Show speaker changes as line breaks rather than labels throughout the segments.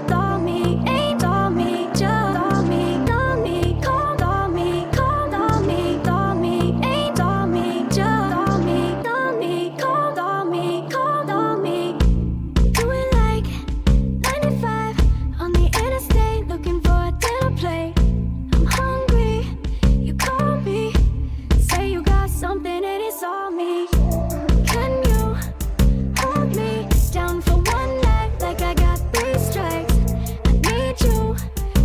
Call me, ain't call me, just call me, call me, call me, call me, ain't call me, just call me, call me. Doing like 95 on the interstate, looking for a dinner plate. I'm hungry, you call me, say you got something and it's all me. Can you hold me down for one night like I got 3 strikes? I need you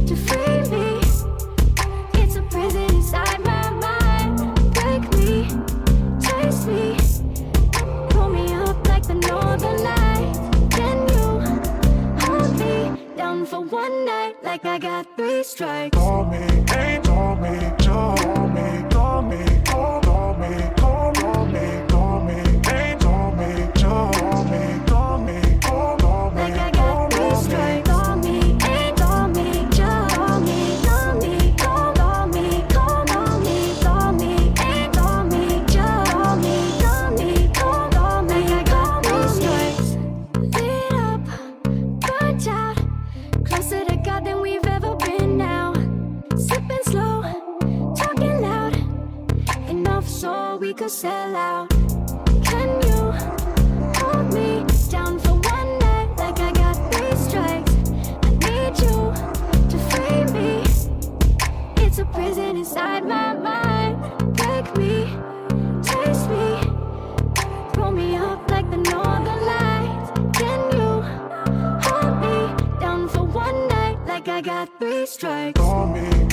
to free me. It's a prison inside my mind. Break me, taste me, pull me up like the northern lights. Can you hold me down for one night like I got 3 strikes?
Call me, ain't call me, just call me, call me, call me, call me, call me, ain't call me, just call me, call me, call me,
Like I got 3 strikes. Call me, ain't call me, just call me, call me, call me, call me, ain't call me, just call me, call me. Like I got 3 strikes. Lit up, burnt out, closer to God than we've ever been now. Sipping slow, talking loud, enough so we could sell out. Can you hold me down for one night like I got 3 strikes? I need you to free me. It's a prison inside my mind. Break me, taste me, pull me up like the northern lights. Can you hold me down for one night like I got 3 strikes?
me.